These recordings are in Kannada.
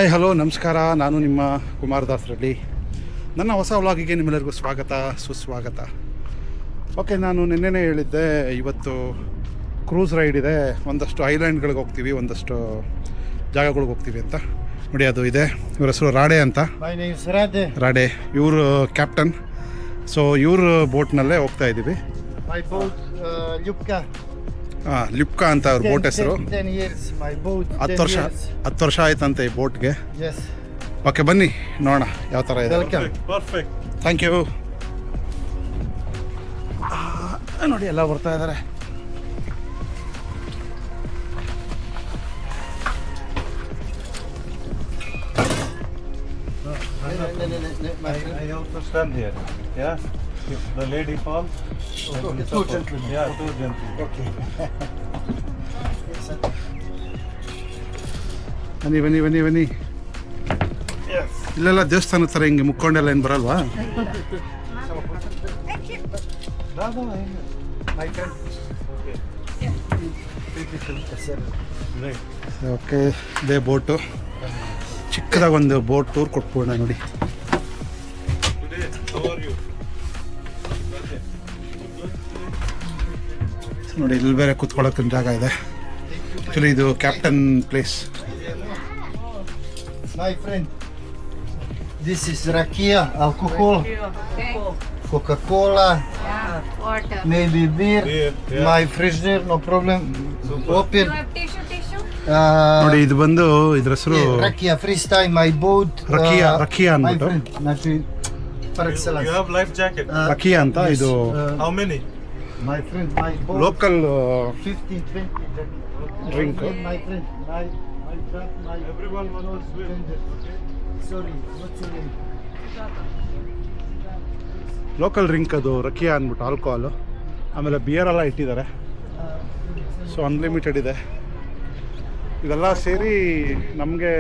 ಹಾಯ್ ಹಲೋ ನಮಸ್ಕಾರ. ನಾನು ನಿಮ್ಮ ಕುಮಾರದಾಸ್ ರೆಡ್ಡಿ. ನನ್ನ ಹೊಸ ವ್ಲಾಗಿಗೆ ನಿಮ್ಮೆಲ್ಲರಿಗೂ ಸ್ವಾಗತ ಸುಸ್ವಾಗತ. ಓಕೆ, ನಾನು ನಿನ್ನೆನೇ ಹೇಳಿದ್ದೆ ಇವತ್ತು ಕ್ರೂಸ್ ರೈಡ್ ಇದೆ, ಒಂದಷ್ಟು ಐಲ್ಯಾಂಡ್ಗಳಿಗೆ ಹೋಗ್ತೀವಿ, ಒಂದಷ್ಟು ಜಾಗಗಳಿಗೆ ಹೋಗ್ತೀವಿ ಅಂತ. ನೋಡಿ ಅದು ಇದೆ, ಇವ್ರ ಹೆಸರು ರಾಡೆ ಅಂತ. ರಾಡೆ ಇವರು ಕ್ಯಾಪ್ಟನ್. ಸೊ ಇವ್ರ ಬೋಟ್ನಲ್ಲೇ ಹೋಗ್ತಾ ಇದ್ದೀವಿ. ಲಿಪ್ಕಾ ಅಂತ ಅವ್ರ ಬೋಟ್ ಹೆಸರು. 10 ವರ್ಷ ಆಯ್ತಂತೆ ಈ ಬೋಟ್ಗೆ. ಓಕೆ, ಬನ್ನಿ ನೋಡೋಣ ಯಾವ ಥರ ಇದೆ. Thank you. ನೋಡಿ ಎಲ್ಲ ಬರ್ತಾ ಇದ್ದಾರೆ. I have to stand here. Yeah. If the lady falls, two gently. Yeah, two gently. Okay. ಬನ್ನಿ ಬನ್ನಿ ಬನ್ನಿ ಬನ್ನಿ. ಇಲ್ಲೆಲ್ಲ ದೇವಸ್ಥಾನದ ಥರ ಹಿಂಗೆ ಮುಕ್ಕೊಂಡೆಲ್ಲ ಏನು ಬರಲ್ವಾ? ಓಕೆ, ಇದೇ ಬೋಟು. ಚಿಕ್ಕದಾಗ ಒಂದು ಬೋಟ್ ಟೂರ್ ಕೊಟ್ಬಿಡೋಣ. ನೋಡಿ ನೋಡಿ ಇಲ್ಲಿ ಬೇರೆ ಕೂತ್ಕೊಳ್ಳೋಕೆ ಜಾಗ ಇದೆ. ಆ್ಯಕ್ಚುಲಿ ಇದು captain place. My friend, this is rakia, alcohol, Coca-Cola, Water. maybe beer. My fridge there, no problem. Open. You have tissue? ನೋಡಿ ಇದು ಬಂದು ಇದ್ರ ಹೆಸರು Rakia, freestyle, my boat. ರಕಿಯಾ My ಅಂದ್ಬಿಟ್ಟು. friend, my friend, par excellence. You have life jacket. ರಕಿಯಾ ಅಂತ. ಇದು How many? My friend, my boat. Local 15-20 Drink. My friend, my brother, my. Everyone wants to swim. Okay. Sorry, what's your name? Local drink ಅದು ರಕಿಯಾ ಅಂದ್ಬಿಟ್ಟು, ಆಲ್ಕೋಹಾಲು. ಆಮೇಲೆ ಬಿಯರ್ ಎಲ್ಲ ಇಟ್ಟಿದ್ದಾರೆ. ಸೊ ಅನ್ಲಿಮಿಟೆಡ್ ಇದೆ. ಇದೆಲ್ಲ ಸೇರಿ ನಮಗೆ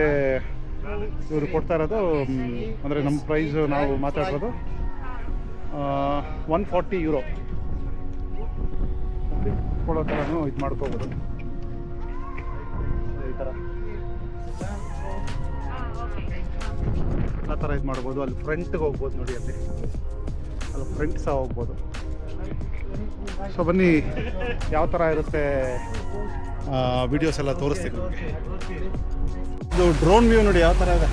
ಇವರು ಕೊಡ್ತಾ ಇರೋದು, ಅಂದರೆ ನಮ್ಮ ಪ್ರೈಸು ನಾವು ಮಾತಾಡೋದು €140 ಕೊಡೋ ಥರನೂ ಇದು ಮಾಡ್ಕೋಬೋದು. ಈ ಥರ ಆ ಥರ ಇದು ಮಾಡ್ಬೋದು. ಅಲ್ಲಿ ಫ್ರಂಟ್ಗೆ ಹೋಗ್ಬೋದು. ನೋಡಿ ಅಲ್ಲಿ ಫ್ರಂಟ್ ಸಹ ಹೋಗ್ಬೋದು. ಸೊ ಬನ್ನಿ ಯಾವ ಥರ ಇರುತ್ತೆ ವಿಡಿಯೋಸ್ ಎಲ್ಲ ತೋರಿಸ್ತೀನಿ ನಿಮಗೆ. ಇದು ಡ್ರೋನ್ ವ್ಯೂ ನೋಡಿ ಯಾವ ಥರ ಇದೆ.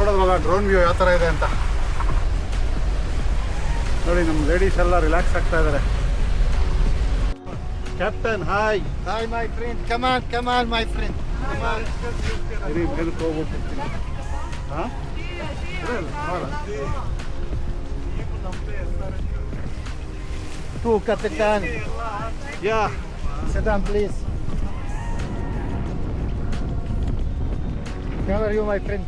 ನೋಡೋದ್ರಲ್ಲ ಡ್ರೋನ್ ವ್ಯೂ ಯಾವ ಥರ ಇದೆ ಅಂತ. ನೋಡಿ ನಮ್ಮ ಲೇಡೀಸ್ ಎಲ್ಲ ರಿಲ್ಯಾಕ್ಸ್ ಆಗ್ತಾ ಇದ್ದಾರೆ. Captain hi. Hi, my friend. Come on, my friend. Come on. ಸರಿ, ಮೇಲಕ್ಕೆ ಹೋಗ್ಬಿಟ್ಟಿರ್ತೀನಿ. ಹಾಂ, Tu, Kapitan. Yeah. Sit down, please. How are you, my friend?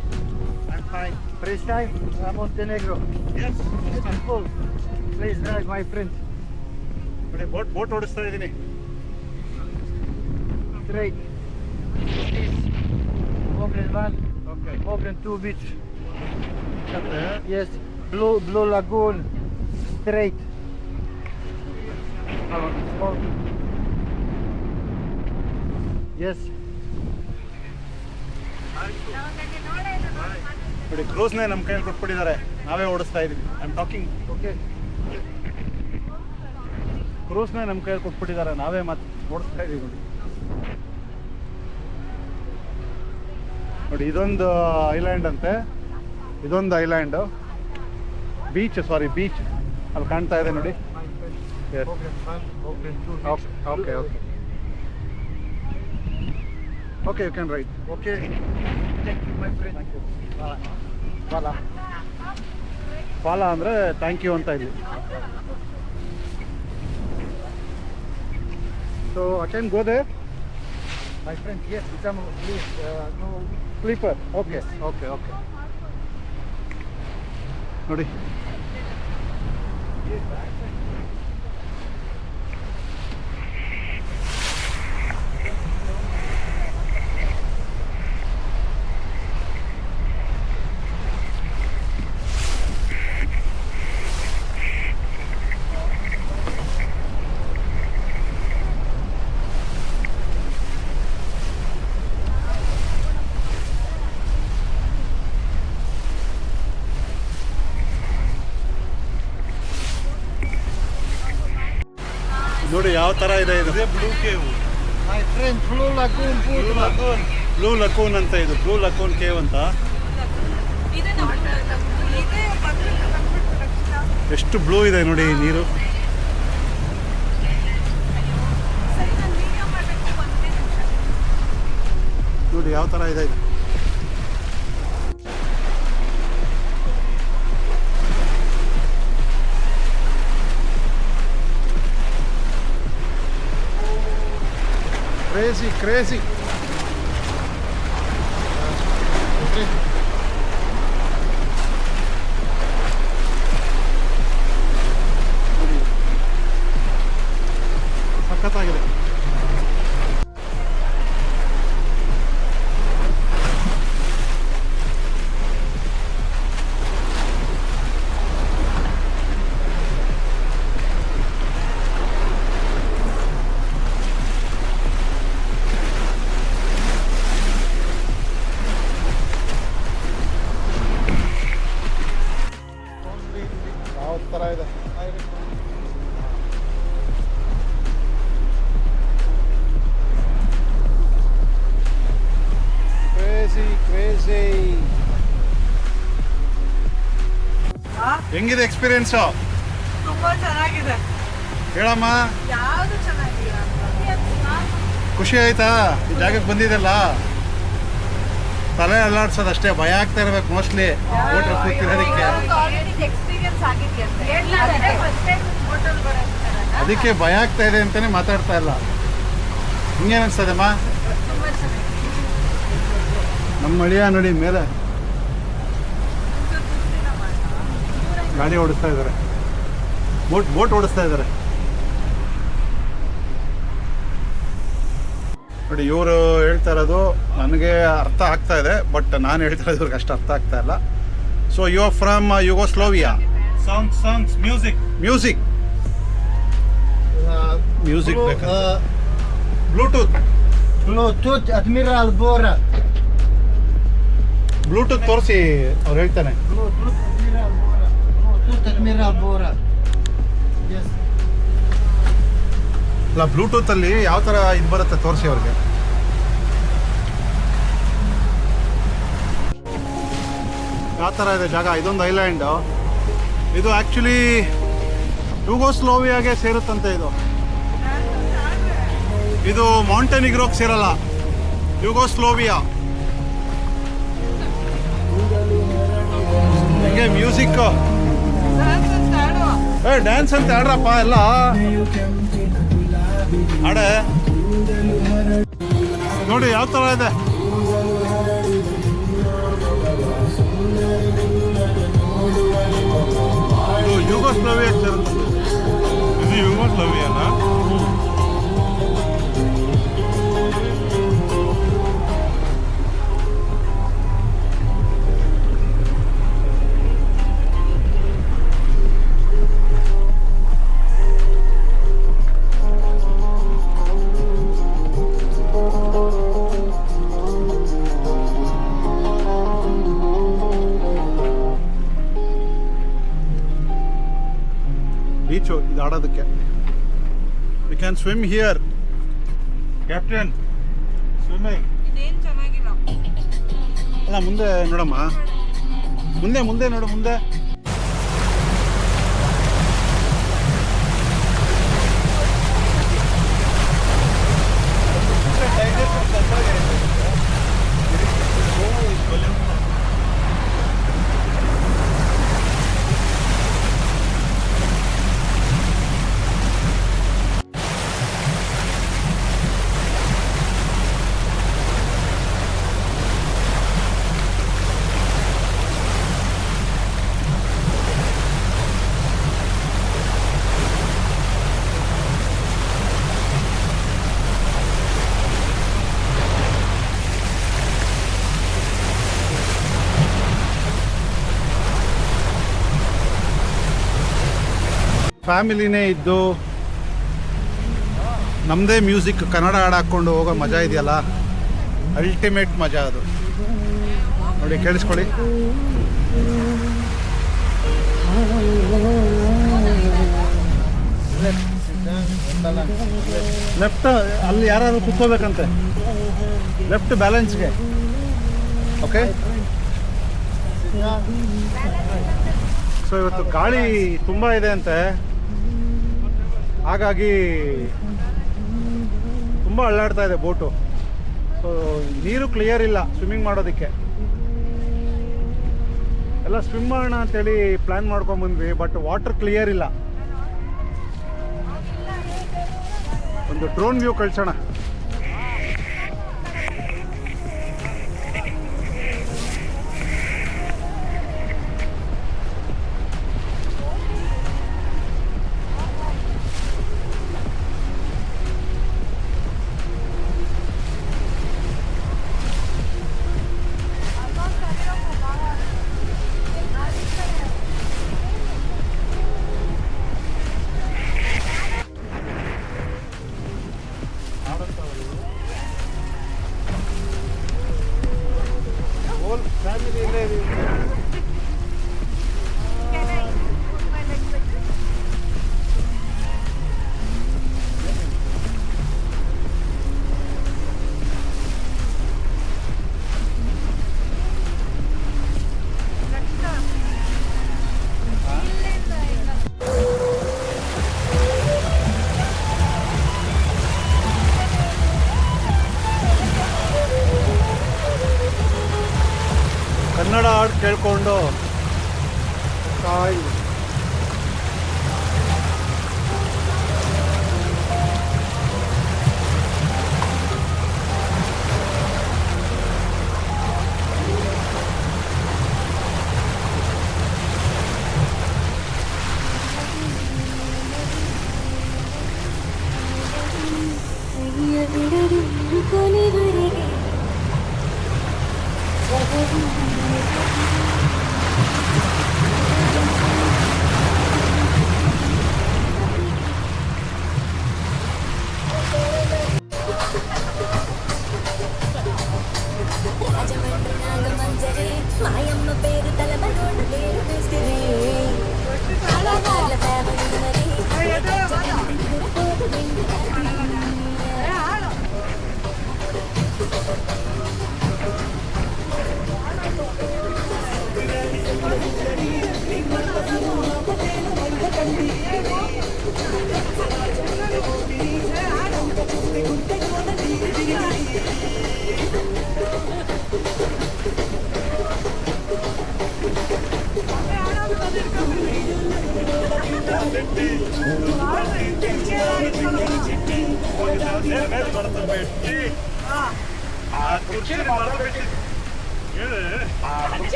I'm fine. First time? Montenegro. Yes. Beautiful. Please drive, my friend. ನೋಡಿ ಬೋಟ್ ಓಡಿಸ್ತಾ ಇದ್ದೀನಿ. Straight. This. Open one. Okay. Open two beach. Yes. Blue Lagoon. Straight. Yes. ನೋಡಿ ಕ್ರೂಸ್ನೇ ನಮ್ಮ ಕೈಯಲ್ಲಿ ಕೊಟ್ಬಿಟ್ಟಿದ್ದಾರೆ, ನಾವೇ ಓಡಿಸ್ತಾ ಇದ್ದೀವಿ. I am talking. Okay. ಕ್ರೂಸ್ನೇ ನಮ್ಮ ಕೈಯಲ್ಲಿ ಕೊಟ್ಬಿಟ್ಟಿದ್ದಾರೆ, ನಾವೇ ಮತ್ತೆ ಓಡಿಸ್ತಾ ಇದ್ದೀವಿ. ನೋಡಿ ಇದೊಂದು ಐಲ್ಯಾಂಡ್ ಅಂತೆ. ಇದೊಂದು ಐಲ್ಯಾಂಡು, ಬೀಚ್ ಅಲ್ಲಿ ಕಾಣ್ತಾ ಇದೆ ನೋಡಿ. Open one. Open two beach. Okay okay okay, you can write. Okay. Thank you, my friend. Thank you. ಫಾಲ ಅಂದರೆ ಥ್ಯಾಂಕ್ ಯು ಅಂತ ಇಲ್ಲಿ. So I can go there. My friend, yes, become please, no sleeper. Okay, okay, okay. ನೋಡಿ ನೋಡಿ ಯಾವ ಥರ ಇದೆ ಇದು. ಇದೇ Blue Cave. My friend, Blue Lagoon, Blue Lagoon. Blue Lagoon ಅಂತ ಇದು, ಬ್ಲೂ ಲಕೂನ್ ಕೇವ್ ಅಂತ. ಎಷ್ಟು ಬ್ಲೂ ಇದೆ ನೋಡಿ ಈ ನೀರು. ನೋಡಿ ಯಾವ ಥರ ಇದೆ ಇದು. Crazy crazy. ಸಖತ್ತಾಗಿದೆ. ಯಾವ ಥರ ಇದೆ. Crazy crazy. ಹೆಂಗಿದೆ ಎಕ್ಸ್ಪೀರಿಯನ್ಸು? ತುಂಬಾ ಚೆನ್ನಾಗಿದೆ. ಹೇಳಮ್ಮ. ಯಾವುದು ಚೆನ್ನಾಗಿಲ್ಲ. ಖುಷಿ ಆಯ್ತಾ ಈ ಜಾಗಕ್ಕೆ ಬಂದಿದ್ದಲ್ಲ? ತಲೆ ಅಲ್ಲಾಡ್ಸೋದು ಅಷ್ಟೇ, ಭಯ ಆಗ್ತಾ ಇರ್ಬೇಕು ಮೋಸ್ಟ್ಲಿ ಹೋಟೆಲ್ ಕೂತಿರೋದಕ್ಕೆ. ಎಕ್ಸ್ಪೀರಿಯನ್ಸ್ ಆಗಿದೆಯಂತೆ. ಅದಕ್ಕೆ ಭಯ ಆಗ್ತಾ ಇದೆ ಅಂತಾನೆ ಮಾತಾಡ್ತಾ ಇಲ್ಲ. ಹಿಂಗೇನು ಅನ್ಸ್ತದಮ್ಮ? ನಮ್ಮ ಅಳಿಯ ನೋಡಿ ಮೇಲೆ ಗಾಡಿ ಓಡಿಸ್ತಾ ಇದ್ದಾರೆ, ಬೋಟ್ ಓಡಿಸ್ತಾ ಇದ್ದಾರೆ ನೋಡಿ. ಇವರು ಹೇಳ್ತಾ ಇರೋದು ನನಗೆ ಅರ್ಥ ಆಗ್ತಾ ಇದೆ, ಬಟ್ ನಾನು ಹೇಳ್ತಾ ಇರೋದು ಇವ್ರಿಗೆ ಅಷ್ಟು ಅರ್ಥ ಆಗ್ತಾ ಇಲ್ಲ. So you are from Yugoslavia. Songs music. Music Blue, ಬೇಕಂತ. Bluetooth Bluetooth Admiral Bora. Bluetooth ತೋರಿಸಿ ಅವ್ರು ಹೇಳ್ತಾನೆ. Bluetooth Admiral Bora. Bluetooth Admiral Bora. Yes. ಅಲ್ಲ, ಬ್ಲೂಟೂತಲ್ಲಿ ಯಾವ ಥರ ಇದು ಬರುತ್ತೆ ತೋರಿಸಿ ಅವ್ರಿಗೆ. ಯಾವ ಥರ ಇದೆ ಜಾಗ. ಇದೊಂದು ಐಲ್ಯಾಂಡು. ಇದು ಆ್ಯಕ್ಚುಲಿ ಯುಗೋಸ್ಲೋವಿಯಾಗೆ ಸೇರುತ್ತಂತೆ ಇದು. ಇದು ಮಾಂಟೆನಿಗ್ರೋಗೆ ಸೇರಲ್ಲ, ಯುಗೋಸ್ಲೋವಿಯಾ. ಹಿಂಗೆ ಮ್ಯೂಸಿಕ್ ಡ್ಯಾನ್ಸ್ ಅಂತ ಆಡ್ರಪ್ಪ ಎಲ್ಲ ಆಡೆ. ನೋಡಿ ಯಾವ ಥರ ಇದೆ. ಇದು ಯುಗೋಸ್ಲೋವಿಯಾ ಸೇರುತ್ತೆ. ಇದು ಯುಗೋಸ್ಲೋವಿಯಾನಾ? ಬೀಚು ಇದು ಆಡೋದಕ್ಕೆ. We can swim here. Captain swimming. ಇದೇನ್ ಚೆನ್ನಾಗಿಲ್ಲ. ಅಲ್ಲ ಮುಂದೆ ನೋಡಮ್ಮ, ಮುಂದೆ ನೋಡು ಮುಂದೆ. ಫ್ಯಾಮಿಲಿನೇ ಇದ್ದು ನಮ್ಮದೇ ಮ್ಯೂಸಿಕ್ ಕನ್ನಡ ಹಾಡು ಹಾಕ್ಕೊಂಡು ಹೋಗೋ ಮಜಾ ಇದೆಯಲ್ಲ, ಅಲ್ಟಿಮೇಟ್ ಮಜಾ ಅದು. ನೋಡಿ, ಕೇಳಿಸ್ಕೊಳ್ಳಿ. ಲೆಫ್ಟ್ ಅಲ್ಲಿ ಯಾರಾದ್ರು ಕುತ್ಕೋಬೇಕಂತೆ, ಲೆಫ್ಟ್ ಬ್ಯಾಲೆನ್ಸ್ಗೆ. ಓಕೆ, ಸೊ ಇವತ್ತು ಗಾಳಿ ತುಂಬ ಇದೆ ಅಂತೆ, ಹಾಗಾಗಿ ತುಂಬ ಅಳ್ಳಾಡ್ತಾ ಇದೆ ಬೋಟು. ಸೊ ನೀರು ಕ್ಲಿಯರ್ ಇಲ್ಲ ಸ್ವಿಮ್ಮಿಂಗ್ ಮಾಡೋದಕ್ಕೆ. ಎಲ್ಲ ಸ್ವಿಮ್ ಮಾಡೋಣ ಅಂತೇಳಿ ಪ್ಲ್ಯಾನ್ ಮಾಡ್ಕೊಂಬಂದ್ವಿ, ಬಟ್ ವಾಟರ್ ಕ್ಲಿಯರ್ ಇಲ್ಲ. ಒಂದು ಡ್ರೋನ್ ವ್ಯೂ ಕಳ್ಸೋಣ. ಹೋಲ್ ಫ್ಯಾಮಿಲಿ ಇಲ್ಲೇ ಇದೀವಿ. ಕನ್ನಡ ಹಾಡು ಕೇಳ್ಕೊಂಡು ಕಾಯಿ. మాయమ్మ పేరు తలబడోడు పేరు వేస్తే అలవాళ్ళ ఫ్యామిలీ మరి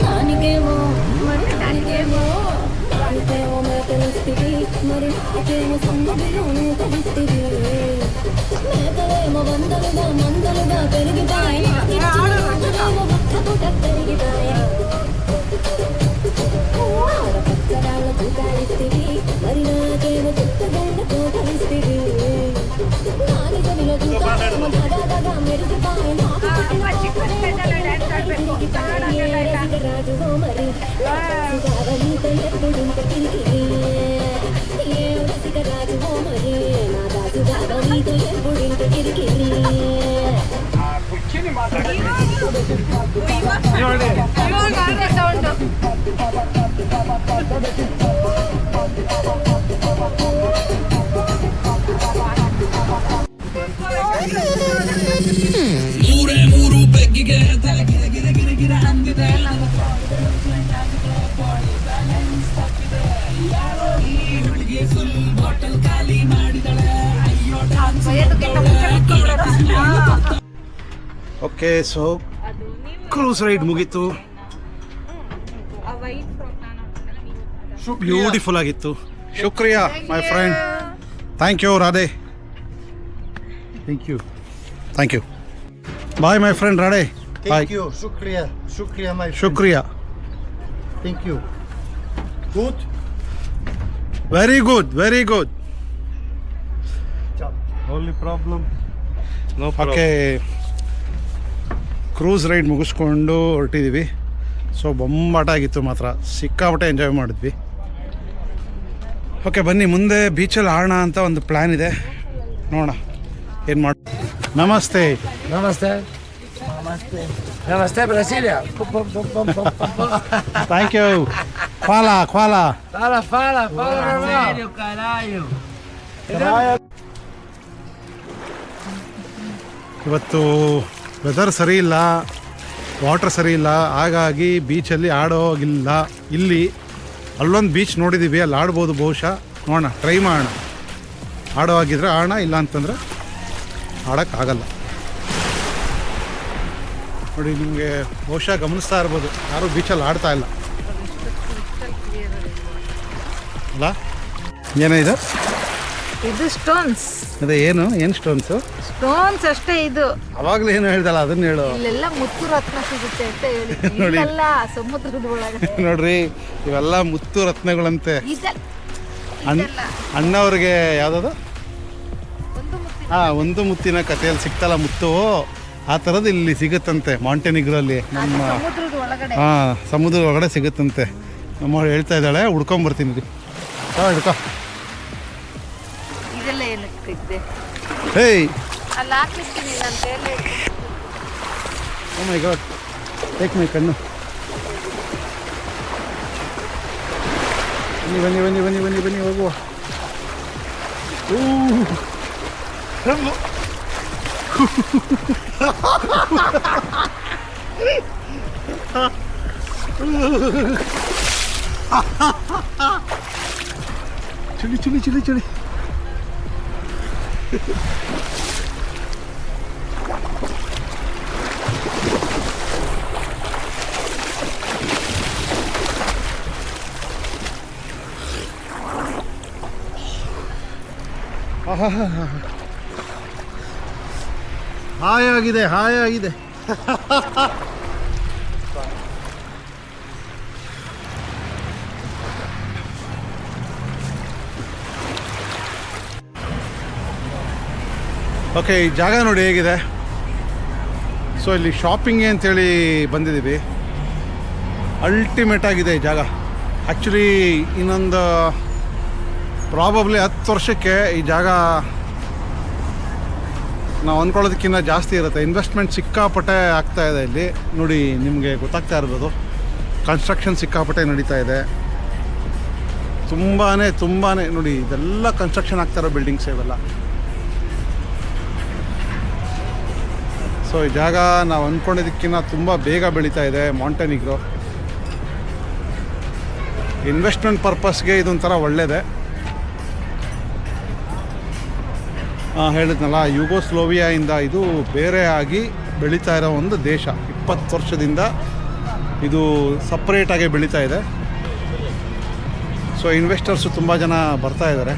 నానికేమో మరి నానికేమో నానికేమో మేకలిస్తుంది మరి నాకేమో సంగతిలోనే కలిస్తుంది మేకలేమో వందలుగా మందలుగా పెరిగితాయి నాకేమో పుట్ట పెరిగితాయి పచ్చరాళ్ళ చూడాలిస్తుంది మరి నాకేమో చుట్టగండ కోటలిస్తుంది నాని గదిలో చూడాలేమో దాదాగా మెరిగితాయి రాజుగో మరి రాజుగావనీతో ఎప్పుడుంట తిరిగి ఏ రసిక రాజుగో మరి నా రాజుగావనీతో ఎప్పుడింట తిరిగి ಮೂರೇ ಮೂರು ಬೆಗ್ಗಿಗೆ ಗಿರ ಗಿರ ಗಿರ ಗಿರ ಅಂದಿದೆ ಓಕೆ ಸೊ ಕ್ರೂಸ್ ರೈಡ್ ಮುಗೀತು. ಬ್ಯೂಟಿಫುಲ್ ಆಗಿತ್ತು. ಶುಕ್ರಿಯಾ my friend. Thank you Radhe. Thank you. Bye my friend Radhe. Bye. Thank you. Shukriya, my friend. ಶುಕ್ರಿಯಾ. Thank you. Good. Very good, very good. Only problem? No problem. Okay, cruise ride ಮುಗಿಸ್ಕೊಂಡು ಹೊರಟಿದ್ದೀವಿ. ಸೊ ಬೊಂಬಾಟ ಆಗಿತ್ತು ಮಾತ್ರ, ಸಿಕ್ಕಾಪಟ್ಟೆ ಎಂಜಾಯ್ ಮಾಡಿದ್ವಿ. ಓಕೆ ಬನ್ನಿ ಮುಂದೆ ಬೀಚಲ್ಲಿ ಆಡೋಣ ಅಂತ ಒಂದು ಪ್ಲ್ಯಾನ್ ಇದೆ, ನೋಡೋಣ ಏನು ಮಾಡಿ. ನಮಸ್ತೆ. Namaste. Namaste, Brasilia. Thank you. ಕ್ವಾಲಾ Fala, caralho. ಇವತ್ತು ವೆದರ್ ಸರಿ ಇಲ್ಲ, ವಾಟರ್ ಸರಿ ಇಲ್ಲ, ಹಾಗಾಗಿ ಬೀಚಲ್ಲಿ ಆಡೋಗಿಲ್ಲ. ಇಲ್ಲಿ ಅಲ್ಲೊಂದು ಬೀಚ್ ನೋಡಿದ್ದೀವಿ, ಅಲ್ಲಿ ಆಡ್ಬೋದು ಬಹುಶಃ. ನೋಡೋಣ, ಟ್ರೈ ಮಾಡೋಣ. ಆಡೋ ಆಗಿದ್ರೆ ಆಡೋಣ, ಇಲ್ಲ ಅಂತಂದರೆ ಆಡೋಕ್ಕಾಗಲ್ಲ. ನೋಡಿ, ನಿಮಗೆ ಬಹುಶಃ ಗಮನಿಸ್ತಾ ಇರ್ಬೋದು, ಯಾರೂ ಬೀಚಲ್ಲಿ ಆಡ್ತಾ ಇಲ್ಲ ಅಲ್ಲ. ಏನಿದೆ ಇದು ಸ್ಟೋನ್ಸ್. ಅದೇ ಏನು ಸ್ಟೋನ್ಸು? ಸ್ಟೋನ್ಸ್ ಅಷ್ಟೇ ಇದು. ಅವಾಗಲೇ ಏನು ಹೇಳ್ದಲ್ಲ ಅದನ್ನ ಹೇಳು. ಇಲ್ಲೆಲ್ಲ ಮುತ್ತು ರತ್ನ ಸಿಗುತ್ತೆ ಅಂತ ಹೇಳಿ. ನೋಡಿ. ಇಲ್ಲೆಲ್ಲ ಸಮುದ್ರದ ಒಳಗೆ ನೋಡ್ರಿ, ಇವೆಲ್ಲ ಮುತ್ತು ರತ್ನಗಳಂತೆ. ಅಣ್ಣವ್ರಿಗೆ ಯಾವುದದು ಒಂದು ಮುತ್ತಿನ ಕಥೆಯಲ್ಲಿ ಸಿಗ್ತಲ್ಲ ಮುತ್ತು, ಆ ಥರದ್ದು ಇಲ್ಲಿ ಸಿಗುತ್ತಂತೆ ಮಾಂಟೆನಿಗ್ರಲ್ಲಿ. ನಮ್ಮ ಸಮುದ್ರದ ಒಳಗಡೆ. ಸಮುದ್ರ ಒಳಗಡೆ ಸಿಗುತ್ತಂತೆ. ನಮ್ಮ ಹೇಳ್ತಾ ಇದ್ದಾಳೆ, ಹುಡ್ಕೊಂಬರ್ತೀನಿ ರೀ. ಹಿಡ್ಕೊ. ಇದೆಲ್ಲ ಏನಕ್ಕೆ ಇದೆ? ಹೇಯ್, ಅಲ್ಲಿ ಹಾಕಿರ್ತೀನಿ ನಾನು ಕೈಯಲ್ಲಿ. ಓ ಮೈ ಗಾಡ್, ಟೇಕ್ ಮೈ ಕಣ್ಣು. ಬನ್ನಿ ಬನ್ನಿ ಬನ್ನಿ ಬನ್ನಿ ಬನ್ನಿ ಹೋಗುವ. ಚಳಿ ಚಳಿ ಚಳಿ ಚಳಿ. ಹಾಯಾಗಿದೆ, ಹಾಯಾಗಿದೆ. ಓಕೆ, ಈ ಜಾಗ ನೋಡಿ ಹೇಗಿದೆ. ಸೊ ಇಲ್ಲಿ ಶಾಪಿಂಗ್ಗೆ ಅಂತೇಳಿ ಬಂದಿದ್ದೀವಿ. ಅಲ್ಟಿಮೇಟ್ ಆಗಿದೆ ಈ ಜಾಗ. ಆ್ಯಕ್ಚುಲಿ ಇನ್ನೊಂದು ಪ್ರಾಬಬ್ಲಿ 10 ವರ್ಷಕ್ಕೆ ಈ ಜಾಗ ನಾವು ಅಂದ್ಕೊಳ್ಳೋದಕ್ಕಿಂತ ಜಾಸ್ತಿ ಇರುತ್ತೆ. ಇನ್ವೆಸ್ಟ್ಮೆಂಟ್ ಸಿಕ್ಕಾಪಟ್ಟೆ ಆಗ್ತಾ ಇದೆ ಇಲ್ಲಿ. ನೋಡಿ, ನಿಮಗೆ ಗೊತ್ತಾಗ್ತಾ ಇರ್ಬೋದು, ಕನ್ಸ್ಟ್ರಕ್ಷನ್ ಸಿಕ್ಕಾಪಟ್ಟೆ ನಡೀತಾ ಇದೆ. ತುಂಬಾ ನೋಡಿ, ಇದೆಲ್ಲ ಕನ್ಸ್ಟ್ರಕ್ಷನ್ ಆಗ್ತಾ ಇರೋ ಬಿಲ್ಡಿಂಗ್ಸ್ ಇವೆಲ್ಲ. ಸೊ ಈ ಜಾಗ ನಾವು ಅಂದ್ಕೊಂಡಿದ್ದಕ್ಕಿಂತ ತುಂಬ ಬೇಗ ಬೆಳೀತಾ ಇದೆ. ಮಾಂಟೆನಿಗ್ರೋ ಇನ್ವೆಸ್ಟ್ಮೆಂಟ್ ಪರ್ಪಸ್ಗೆ ಇದೊಂಥರ ಒಳ್ಳೆಯದೇ. ಹೇಳಿದ್ನಲ್ಲ, ಯುಗೋಸ್ಲೋವಿಯಾಯಿಂದ ಇದು ಬೇರೆ ಆಗಿ ಬೆಳೀತಾ ಇರೋ ಒಂದು ದೇಶ. 20 ವರ್ಷದಿಂದ ಇದು ಸಪ್ರೇಟಾಗಿ ಬೆಳೀತಾ ಇದೆ. ಸೊ ಇನ್ವೆಸ್ಟರ್ಸು ತುಂಬ ಜನ ಬರ್ತಾ ಇದ್ದಾರೆ.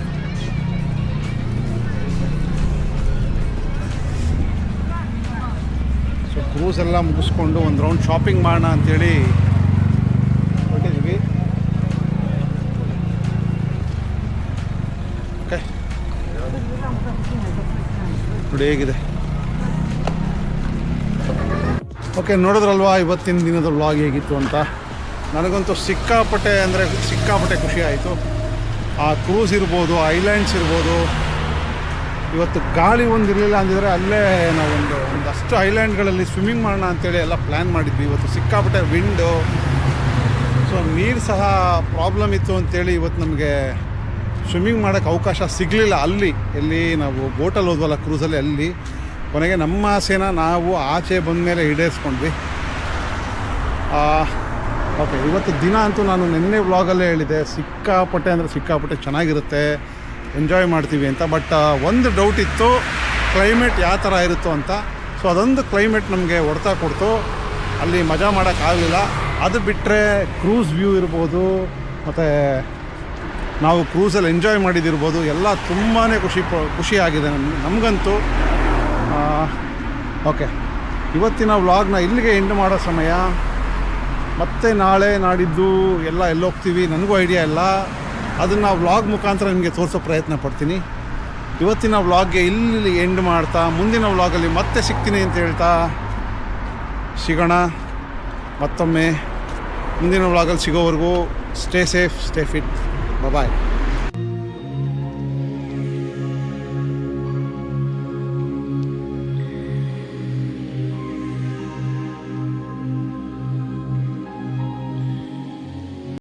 ಸೊ ಕ್ರೂಸ್ ಎಲ್ಲ ಮುಗಿಸ್ಕೊಂಡು ಒಂದು ರೌಂಡ್ ಶಾಪಿಂಗ್ ಮಾಡೋಣ ಅಂಥೇಳಿ ಹೊರಟಿದ್ವಿ. ಓಕೆ, ನೋಡಿ ಹೇಗಿದೆ. ಓಕೆ, ನೋಡಿದ್ರಲ್ವಾ ಇವತ್ತಿನ ದಿನದ ವ್ಲಾಗ್ ಹೇಗಿತ್ತು ಅಂತ. ನನಗಂತೂ ಸಿಕ್ಕಾಪಟ್ಟೆ ಖುಷಿ ಆಯಿತು. ಆ ಕ್ರೂಸ್ ಇರ್ಬೋದು, ಐಲ್ಯಾಂಡ್ಸ್ ಇರ್ಬೋದು. ಇವತ್ತು ಗಾಳಿ ಒಂದು ಇರಲಿಲ್ಲ ಅಂದಿದ್ರೆ ಅಲ್ಲೇ ನಾವು ಒಂದಷ್ಟು ಐಲ್ಯಾಂಡ್ಗಳಲ್ಲಿ ಸ್ವಿಮ್ಮಿಂಗ್ ಮಾಡೋಣ ಅಂತೇಳಿ ಎಲ್ಲ ಪ್ಲ್ಯಾನ್ ಮಾಡಿದ್ವಿ. ಇವತ್ತು ಸಿಕ್ಕಾಪಟ್ಟೆ ವಿಂಡು, ಸೊ ನೀರು ಸಹ ಪ್ರಾಬ್ಲಮ್ ಇತ್ತು ಅಂತೇಳಿ ಇವತ್ತು ನಮಗೆ ಸ್ವಿಮ್ಮಿಂಗ್ ಮಾಡೋಕ್ಕೆ ಅವಕಾಶ ಸಿಗಲಿಲ್ಲ. ಎಲ್ಲಿ ನಾವು ಬೋಟಲ್ಲಿ ಹೋದ್ವಲ್ಲ ಕ್ರೂಸಲ್ಲಿ, ಅಲ್ಲಿ ಕೊನೆಗೆ ನಮ್ಮ ಆಸೆನ ನಾವು ಆಚೆ ಬಂದ ಮೇಲೆ ಈಡೇರಿಸ್ಕೊಂಡ್ವಿ. ಓಕೆ, ಇವತ್ತು ದಿನ ಅಂತೂ ನಾನು ನಿನ್ನೆ ವ್ಲಾಗಲ್ಲೇ ಹೇಳಿದೆ, ಸಿಕ್ಕಾಪಟ್ಟೆ ಚೆನ್ನಾಗಿರುತ್ತೆ, ಎಂಜಾಯ್ ಮಾಡ್ತೀವಿ ಅಂತ. ಬಟ್ ಒಂದು ಡೌಟ್ ಇತ್ತು, ಕ್ಲೈಮೇಟ್ ಯಾವ ಥರ ಇರುತ್ತೋ ಅಂತ. ಸೊ ಅದೊಂದು ಕ್ಲೈಮೇಟ್ ನಮಗೆ ಹೊಡೆತ ಕೊಡ್ತು, ಅಲ್ಲಿ ಮಜಾ ಮಾಡೋಕ್ಕಾಗಲಿಲ್ಲ. ಅದು ಬಿಟ್ಟರೆ ಕ್ರೂಸ್ ವ್ಯೂ ಇರ್ಬೋದು, ಮತ್ತು ನಾವು ಕ್ರೂಸಲ್ಲಿ ಎಂಜಾಯ್ ಮಾಡಿದಿರ್ಬೋದು, ಎಲ್ಲ ತುಂಬಾ ಖುಷಿಯಾಗಿದೆ ನಮಗಂತೂ. ಓಕೆ, ಇವತ್ತಿನ ವ್ಲಾಗ್ನ ಇಲ್ಲಿಗೆ ಎಂಡ್ ಮಾಡೋ ಸಮಯ. ಮತ್ತೆ ನಾಳೆ ನಾಡಿದ್ದು ಎಲ್ಲ ಎಲ್ಲೋಗ್ತೀವಿ ನನಗೂ ಐಡಿಯಾ ಇಲ್ಲ, ಅದನ್ನು ವ್ಲಾಗ್ ಮುಖಾಂತರ ನಿಮಗೆ ತೋರಿಸೋ ಪ್ರಯತ್ನ ಪಡ್ತೀನಿ. ಇವತ್ತಿನ ವ್ಲಾಗ್ಗೆ ಇಲ್ಲಿ ಎಂಡ್ ಮಾಡ್ತಾ ಮುಂದಿನ ವ್ಲಾಗಲ್ಲಿ ಮತ್ತೆ ಸಿಗ್ತೀನಿ ಅಂತ ಹೇಳ್ತಾ ಸಿಗೋಣ. ಮತ್ತೊಮ್ಮೆ ಮುಂದಿನ ವ್ಲಾಗಲ್ಲಿ ಸಿಗೋವರೆಗೂ ಸ್ಟೇ ಸೇಫ್, ಸ್ಟೇ ಫಿಟ್, ಬಾಯ್.